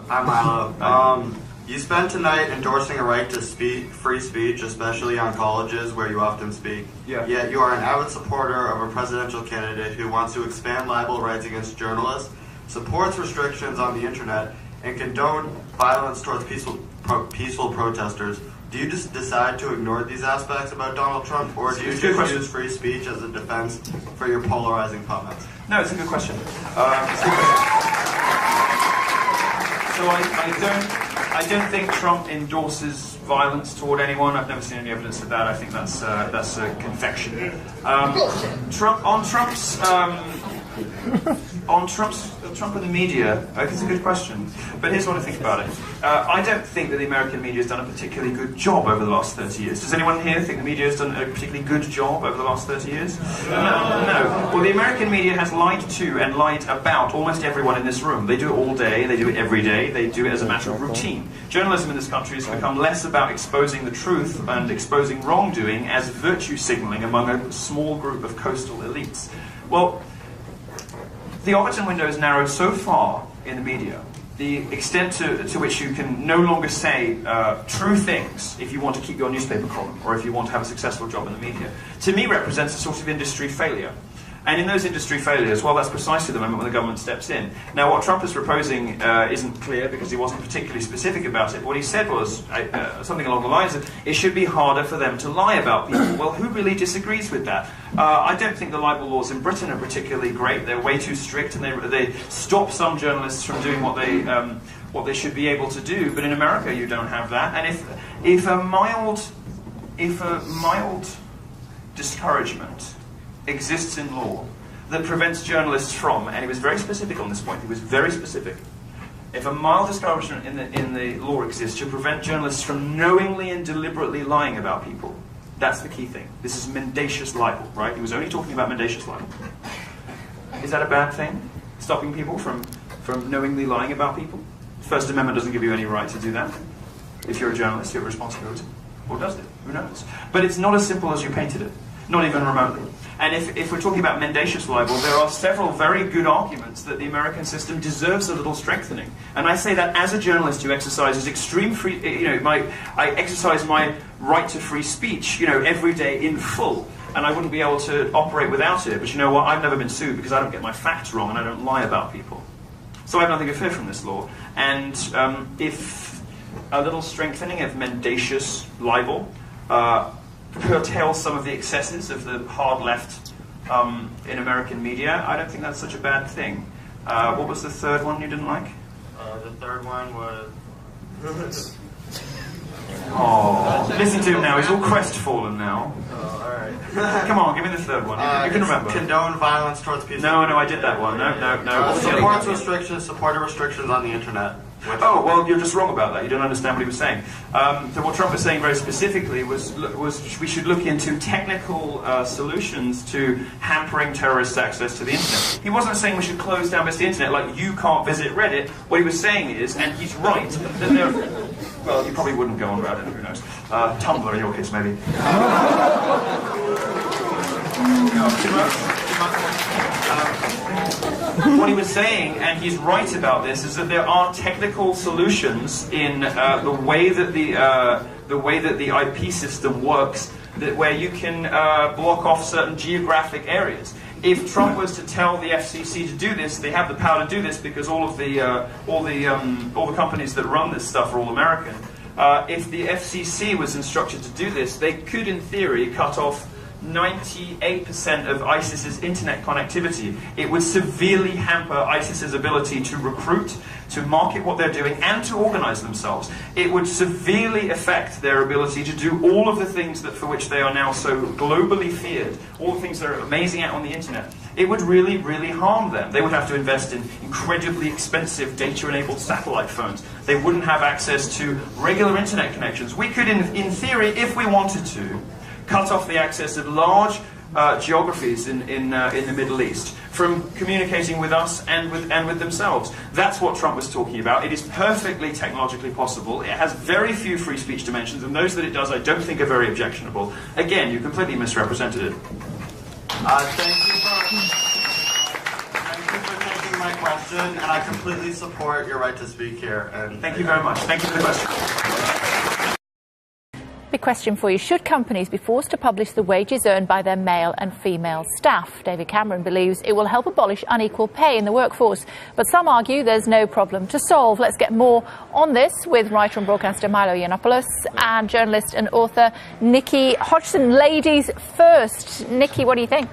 Hi, Milo. You spent tonight endorsing a right to free speech, especially on colleges where you often speak. Yeah. Yet you are an avid supporter of a presidential candidate who wants to expand libel rights against journalists, supports restrictions on the internet, and condone violence towards peaceful protesters. Do you just decide to ignore these aspects about Donald Trump, or do you just use free speech as a defense for your polarizing comments? No, it's a good question. So I don't think Trump endorses violence toward anyone. I've never seen any evidence of that. I think that's a confection. Trump and the media, I think it's a good question. But here's what I think about it. I don't think that the American media has done a particularly good job over the last 30 years. Does anyone here think the media has done a particularly good job over the last 30 years? No. Well, the American media has lied to and lied about almost everyone in this room. They do it all day, they do it every day, they do it as a matter of routine. Journalism in this country has become less about exposing the truth and exposing wrongdoing as virtue signaling among a small group of coastal elites. Well, the Overton window is narrowed so far in the media, the extent to which you can no longer say true things if you want to keep your newspaper column or if you want to have a successful job in the media, to me represents a sort of industry failure. And in those industry failures, well, that's precisely the moment when the government steps in. Now, what Trump is proposing isn't clear because he wasn't particularly specific about it. What he said was something along the lines of, it should be harder for them to lie about people. Well, who really disagrees with that? I don't think the libel laws in Britain are particularly great. They're way too strict, and they stop some journalists from doing what they should be able to do. But in America, you don't have that. And if a mild discouragement exists in law that prevents journalists from, and he was very specific on this point, he was very specific, if a mild discouragement in the law exists to prevent journalists from knowingly and deliberately lying about people, that's the key thing. This is mendacious libel, right? He was only talking about mendacious libel. Is that a bad thing? Stopping people from knowingly lying about people? The First Amendment doesn't give you any right to do that. If you're a journalist, you have a responsibility. Or does it? Who knows? But it's not as simple as you painted it. Not even remotely. And if we're talking about mendacious libel, there are several very good arguments that the American system deserves a little strengthening. And I say that as a journalist who exercises extreme free, I exercise my right to free speech, every day in full. And I wouldn't be able to operate without it. But you know what? I've never been sued because I don't get my facts wrong and I don't lie about people. So I have nothing to fear from this law. And if a little strengthening of mendacious libel curtail some of the excesses of the hard left in American media, I don't think that's such a bad thing. What was the third one you didn't like? The third one was... Oh, listen to him now. He's all crestfallen now. Oh, all right. Come on, give me the third one. You can remember. Condone violence towards people. No, I did that one. No. Supported restrictions on the internet. Oh, well, you're just wrong about that. You don't understand what he was saying. So what Trump was saying very specifically was we should look into technical solutions to hampering terrorists' access to the internet. He wasn't saying we should close down the internet, like you can't visit Reddit. What he was saying is, and he's right, that there... Well, you probably wouldn't go on Reddit, who knows. Tumblr in your case, maybe. What he was saying, and he's right about this, is that there are technical solutions in the way that the IP system works, where you can block off certain geographic areas. If Trump was to tell the FCC to do this, they have the power to do this because all the companies that run this stuff are all American. If the FCC was instructed to do this, they could, in theory, cut off 98% of ISIS's internet connectivity. It would severely hamper ISIS's ability to recruit, to market what they're doing, and to organize themselves. It would severely affect their ability to do all of the things for which they are now so globally feared, all the things they're amazing at on the internet. It would really, really harm them. They would have to invest in incredibly expensive data-enabled satellite phones. They wouldn't have access to regular internet connections. We could, in theory, if we wanted to, cut off the access of large geographies in the Middle East from communicating with us and with themselves. That's what Trump was talking about. It is perfectly technologically possible. It has very few free speech dimensions, and those that it does I don't think are very objectionable. Again, you completely misrepresented it. Thank you for taking my question, and I completely support your right to speak here. And Thank you very much. Thank you for the question. Big question for you. Should companies be forced to publish the wages earned by their male and female staff? David Cameron believes it will help abolish unequal pay in the workforce. But some argue there's no problem to solve. Let's get more on this with writer and broadcaster Milo Yiannopoulos and journalist and author Nikki Hodgson. Ladies first. Nikki, what do you think?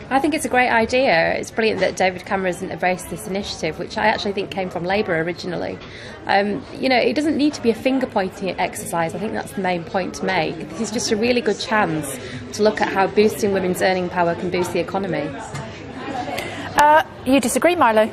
I think it's a great idea. It's brilliant that David Cameron has embraced this initiative, which I actually think came from Labour originally. You know, it doesn't need to be a finger-pointing exercise. I think that's the main point to make. This is just a really good chance to look at how boosting women's earning power can boost the economy. You disagree, Milo?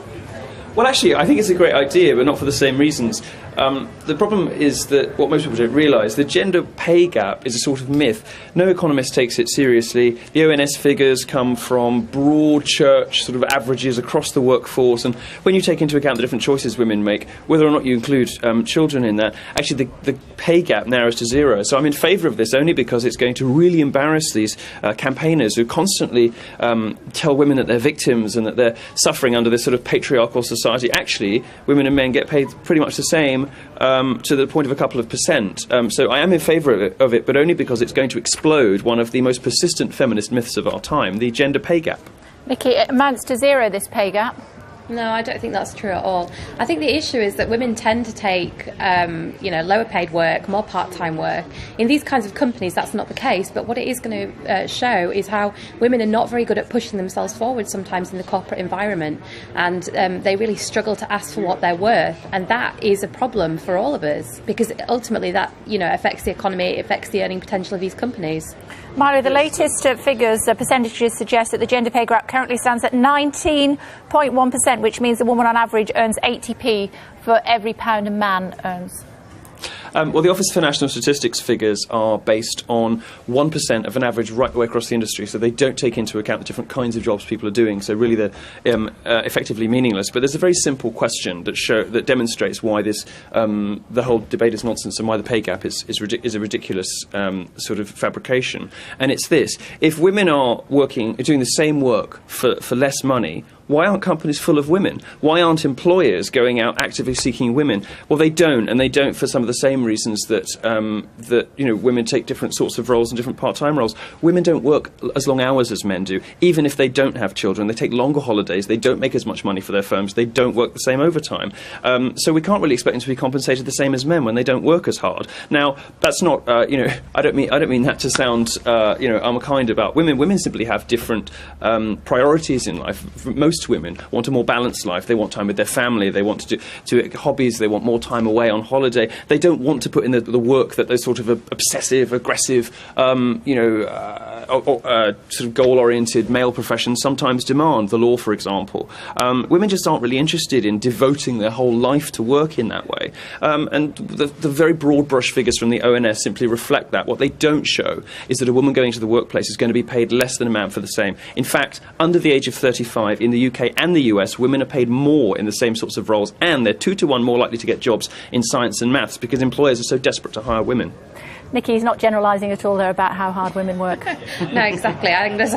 Well, actually, I think it's a great idea, but not for the same reasons. The problem is that what most people don't realise, the gender pay gap is a sort of myth. No economist takes it seriously. The ONS figures come from broad church sort of averages across the workforce, and when you take into account the different choices women make, whether or not you include children in that, actually the pay gap narrows to zero. So I'm in favour of this only because it's going to really embarrass these campaigners who constantly tell women that they're victims and that they're suffering under this sort of patriarchal society. Actually, women and men get paid pretty much the same, to the point of a couple of percent. So I am in favour of it, but only because it's going to explode one of the most persistent feminist myths of our time, the gender pay gap. Nikki, it amounts to zero, this pay gap. No, I don't think that's true at all. I think the issue is that women tend to take, lower paid work, more part-time work. In these kinds of companies, that's not the case. But what it is going to show is how women are not very good at pushing themselves forward sometimes in the corporate environment. And they really struggle to ask for what they're worth. And that is a problem for all of us, because ultimately that, affects the economy, it affects the earning potential of these companies. Milo, the latest figures, percentages suggest that the gender pay gap currently stands at 19.1%, which means a woman on average earns 80p for every pound a man earns. Well, the Office for National Statistics figures are based on 1% of an average right the way across the industry, so they don't take into account the different kinds of jobs people are doing, so really they're effectively meaningless. But there's a very simple question that demonstrates why this, the whole debate is nonsense and why the pay gap is a ridiculous sort of fabrication. And it's this: if women are doing the same work for less money, why aren't companies full of women? Why aren't employers going out actively seeking women? Well, they don't, and they don't for some of the same reasons that women take different sorts of roles and different part-time roles. Women don't work as long hours as men do, even if they don't have children. They take longer holidays. They don't make as much money for their firms. They don't work the same overtime. So we can't really expect them to be compensated the same as men when they don't work as hard. Now, that's not, I don't mean that to sound, unkind about women. Women simply have different priorities in life. Most women want a more balanced life. They want time with their family. They want to do hobbies. They want more time away on holiday. They don't want to put in the work that those sort of obsessive, aggressive, sort of goal-oriented male professions sometimes demand. The law, for example. Women just aren't really interested in devoting their whole life to work in that way. And the very broad brush figures from the ONS simply reflect that. What they don't show is that a woman going to the workplace is going to be paid less than a man for the same. In fact, under the age of 35 in the UK and the US, women are paid more in the same sorts of roles, and they're 2 to 1 more likely to get jobs in science and maths because employers are so desperate to hire women. Nikki's not generalising at all there about how hard women work. No, exactly. I think there's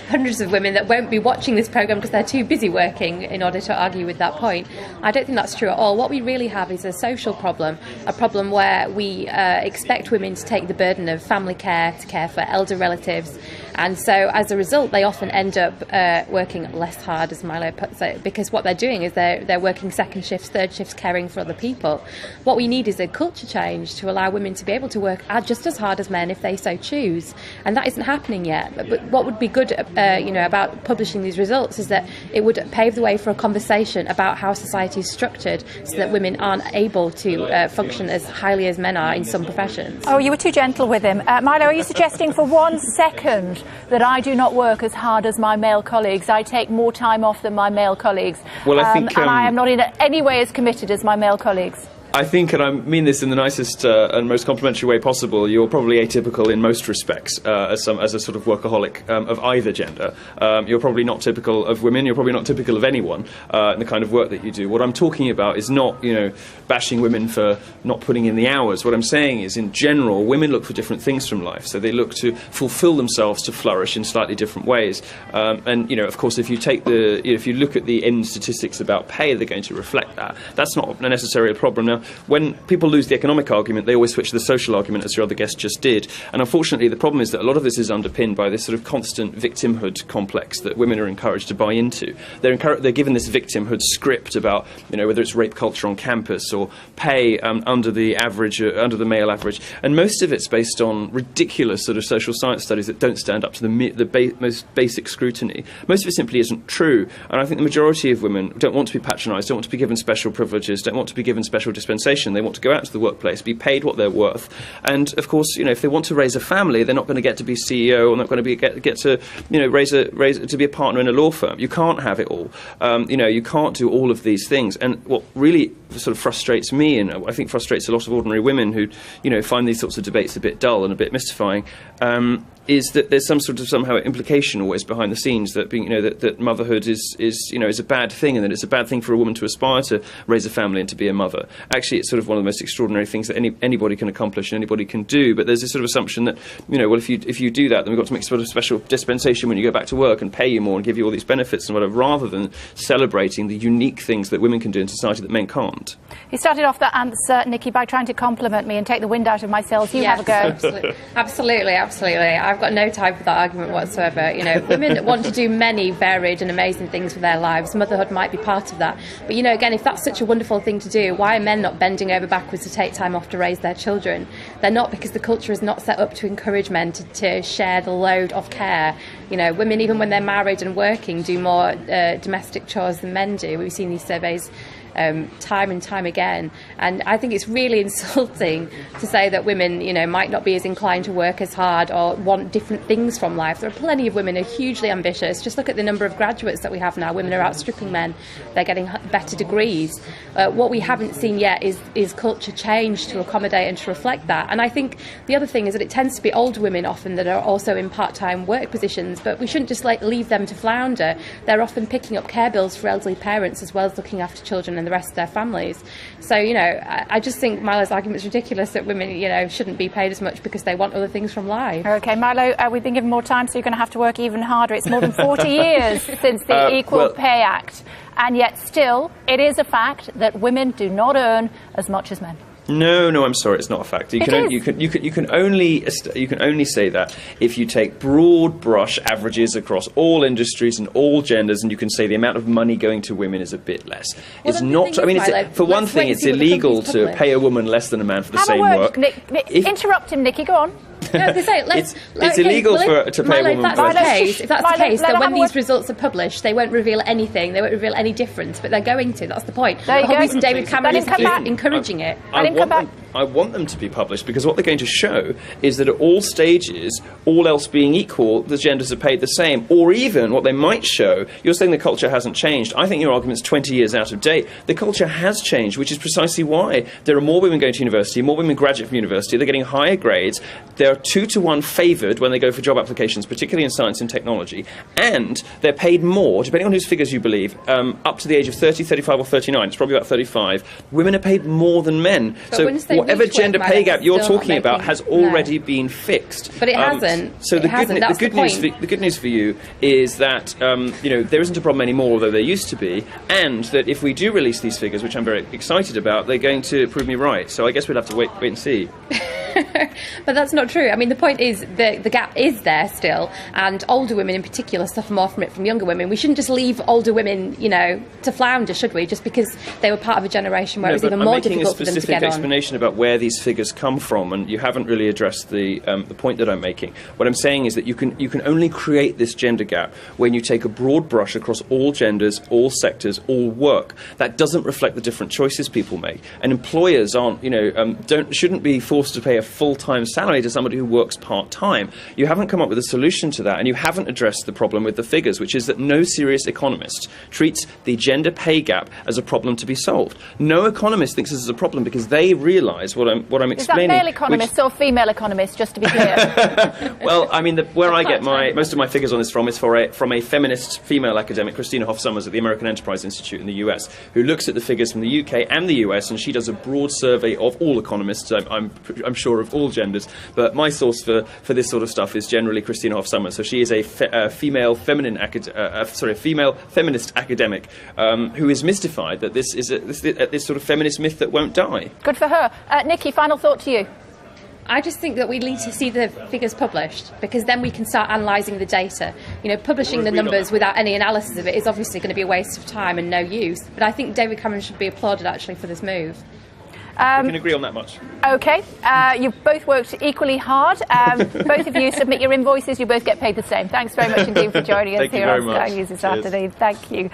hundreds of women that won't be watching this programme because they're too busy working in order to argue with that point. I don't think that's true at all. What we really have is a social problem, a problem where we expect women to take the burden of family care, to care for elder relatives, and so as a result they often end up working less hard, as Milo puts it, because what they're doing is they're working second shifts, third shifts, caring for other people. What we need is a culture change to allow women to be able to work just as hard as men if they so choose, and that isn't happening yet. But what would be good about publishing these results is that it would pave the way for a conversation about how society is structured so that women aren't able to function as highly as men are in some professions. Oh, you were too gentle with him. Milo, are you suggesting for 1 second that I do not work as hard as my male colleagues? I take more time off than my male colleagues. Well, I think, and I am not in any way as committed as my male colleagues. I think, and I mean this in the nicest and most complimentary way possible, you're probably atypical in most respects as a sort of workaholic of either gender. You're probably not typical of women. You're probably not typical of anyone in the kind of work that you do. What I'm talking about is not, bashing women for not putting in the hours. What I'm saying is, in general, women look for different things from life. So they look to fulfill themselves to flourish in slightly different ways. And of course, if you look at the end statistics about pay, they're going to reflect that. That's not necessarily a problem. Now, when people lose the economic argument, they always switch to the social argument, as your other guest just did. And unfortunately, the problem is that a lot of this is underpinned by this sort of constant victimhood complex that women are encouraged to buy into. They're given this victimhood script about, whether it's rape culture on campus or pay under the male average. And most of it's based on ridiculous sort of social science studies that don't stand up to the most basic scrutiny. Most of it simply isn't true. And I think the majority of women don't want to be patronised, don't want to be given special privileges, don't want to be given special dispensation. They want to go out to the workplace, be paid what they're worth. And of course, if they want to raise a family, they're not going to get to be CEO, or not going to get to to be a partner in a law firm. You can't have it all. You can't do all of these things. And what really sort of frustrates me, and I think frustrates a lot of ordinary women who find these sorts of debates a bit dull and a bit mystifying, is that there's some sort of somehow implication always behind the scenes that being that motherhood is a bad thing, and that it's a bad thing for a woman to aspire to raise a family and to be a mother. Actually, it's sort of one of the most extraordinary things that anybody can accomplish and anybody can do. But there's this sort of assumption that if you do that, then we've got to make sort of special dispensation when you go back to work and pay you more and give you all these benefits and whatever, rather than celebrating the unique things that women can do in society that men can't. You started off that answer, Nikki, by trying to compliment me and take the wind out of my sails. You have a go. Absolutely. I've got no time for that argument whatsoever. Women want to do many varied and amazing things with their lives. Motherhood might be part of that. But, again, if that's such a wonderful thing to do, why are men not bending over backwards to take time off to raise their children? They're not, because the culture is not set up to encourage men to share the load of care. Women, even when they're married and working, do more domestic chores than men do. We've seen these surveys time and time again, and I think it's really insulting to say that women might not be as inclined to work as hard or want different things from life. There are plenty of women who are hugely ambitious. Just look at the number of graduates that we have now. Women are outstripping men. They're getting better degrees. What we haven't seen yet is culture change to accommodate and to reflect that. And I think the other thing is that it tends to be older women often that are also in part-time work positions, but we shouldn't just leave them to flounder. They're often picking up care bills for elderly parents as well as looking after children and the rest of their families. So, I just think Milo's argument is ridiculous that women, shouldn't be paid as much because they want other things from life. OK, Milo, we've been given more time, so you're going to have to work even harder. It's more than 40 years since the Equal Pay Act, and yet still it is a fact that women do not earn as much as men. No, I'm sorry, it's not a fact. You can only say that if you take broad brush averages across all industries and all genders, and you can say the amount of money going to women is a bit less. Well, it's not. I mean, for one thing, it's illegal to pay a woman less than a man for the same work. Interrupt him, Nikki. Go on. No, they say, it's illegal to pay a woman. If that's the case, then when these results are published, they won't reveal anything. They won't reveal any difference, but they're going to. That's the point. The whole reason David Cameron is encouraging it. I want them to be published, because what they're going to show is that at all stages, all else being equal, the genders are paid the same. Or even what they might show, you're saying the culture hasn't changed. I think your argument's 20 years out of date. The culture has changed, which is precisely why there are more women going to university, more women graduate from university, they're getting higher grades, they're 2-to-1 favoured when they go for job applications, particularly in science and technology, and they're paid more, depending on whose figures you believe, up to the age of 30, 35 or 39, it's probably about 35, women are paid more than men. But so whatever gender pay gap you're talking about has already been fixed. But it hasn't. So the good news for you is that there isn't a problem anymore, although there used to be, and that if we do release these figures, which I'm very excited about, they're going to prove me right. So I guess we'll have to wait and see. But that's not true. I mean, the point is the gap is there still, and older women in particular suffer more from it from younger women. We shouldn't just leave older women, to flounder, should we? Just because they were part of a generation where it was even more difficult for them to get on. I'm making a specific explanation about where these figures come from, and you haven't really addressed the point that I'm making. What I'm saying is that you can only create this gender gap when you take a broad brush across all genders, all sectors, all work. That doesn't reflect the different choices people make, and employers shouldn't be forced to pay a a full-time salary to somebody who works part-time. You haven't come up with a solution to that, and you haven't addressed the problem with the figures, which is that no serious economist treats the gender pay gap as a problem to be solved. No economist thinks this is a problem because they realise what I'm explaining. Is that male economists or female economists, just to be clear? Well, I mean, where I get most of my figures on this from is from a feminist female academic, Christina Hoff Sommers at the American Enterprise Institute in the US, who looks at the figures from the UK and the US, and she does a broad survey of all economists, I'm sure of all genders, but my source for this sort of stuff is generally Christina Hoff Sommers. So she is a female feminist academic who is mystified that this is this sort of feminist myth that won't die. Good for her. Nikki, final thought to you. I just think that we need to see the figures published, because then we can start analysing the data. You know, publishing the numbers without any analysis of it is obviously going to be a waste of time and no use. But I think David Cameron should be applauded, actually, for this move. I can agree on that much. OK. You've both worked equally hard. Both of you submit your invoices. You both get paid the same. Thanks very much indeed for joining us here on Sky News this afternoon. Thank you.